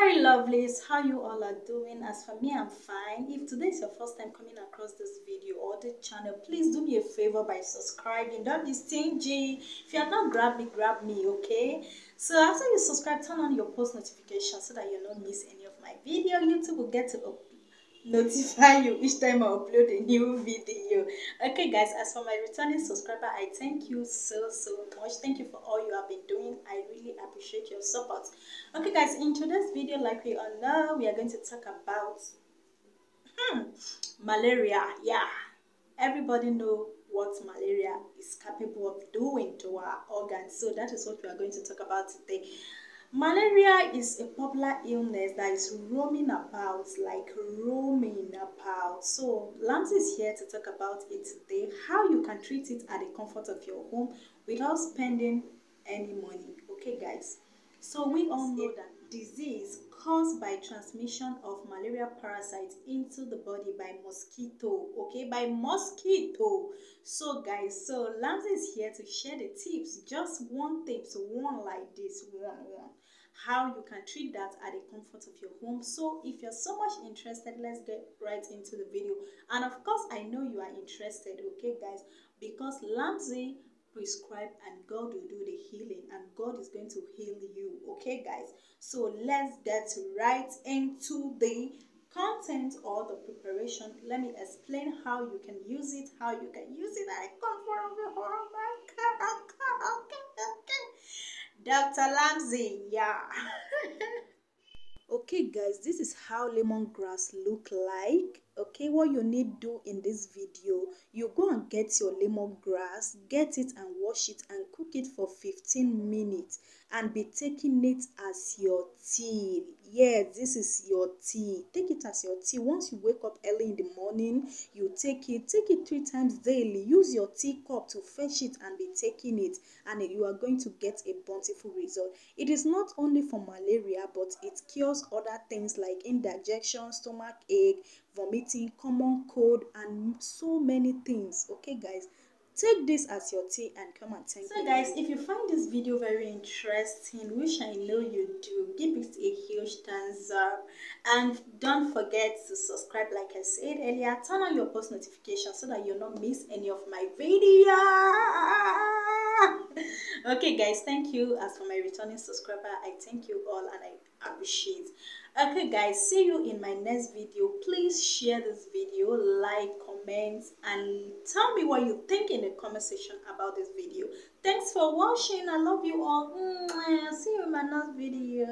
Hi lovelies, how you all are doing? As for me, I'm fine. If today is your first time coming across this video or the channel, please do me a favor by subscribing. Don't be stingy. If you are not grab me, okay? So after you subscribe, turn on your post notifications so that you don't miss any of my video. YouTube will get to notify you each time I upload a new video. Okay guys, as for my returning subscriber, I thank you so much. Thank you for all you have been doing. I really appreciate your support. Okay guys, in today's video, like we all know, we are going to talk about malaria. Yeah, everybody know what malaria is capable of doing to our organs, so that is what we are going to talk about today. Malaria is a popular illness that is roaming about. So Lams is here to talk about it today, how you can treat it at the comfort of your home without spending any money. Okay guys, so we all know that disease caused by transmission of malaria parasites into the body by mosquito. Okay, by mosquito. So guys, so Lams is here to share the tips, just one tips, one like this, one how you can treat that at the comfort of your home. So if you're so much interested, let's get right into the video. And of course, I know you are interested, okay guys, because Lamsey prescribe and God will do the healing, and God is going to heal you. Okay guys, so let's get right into the content or the preparation. Let me explain how you can use it, at the comfort of your home. Okay. Dr. Lamsey, yeah. Okay guys, this is how lemongrass look like. Okay, what you need do in this video, you go and get your lemongrass, get it and wash it and cook it for 15 minutes and be taking it as your tea. Yeah, this is your tea. Take it as your tea. Once you wake up early in the morning, you take it 3 times daily. Use your teacup to fetch it and be taking it, and you are going to get a bountiful result. It is not only for malaria, but it cures other things like indigestion, stomach ache, vomiting, common cold, and so many things. Okay guys, take this as your tea and come and thank me. So guys, if you find this video very interesting, which I know you do, give it a huge thumbs up and don't forget to subscribe. Like I said earlier, turn on your post notifications so that you don't miss any of my videos. Okay guys, thank you. As for my returning subscriber, I thank you all and I appreciate. Okay guys, see you in my next video. Please share this video, like, comment, and tell me what you think in the comment section about this video. Thanks for watching. I love you all. See you in my next video.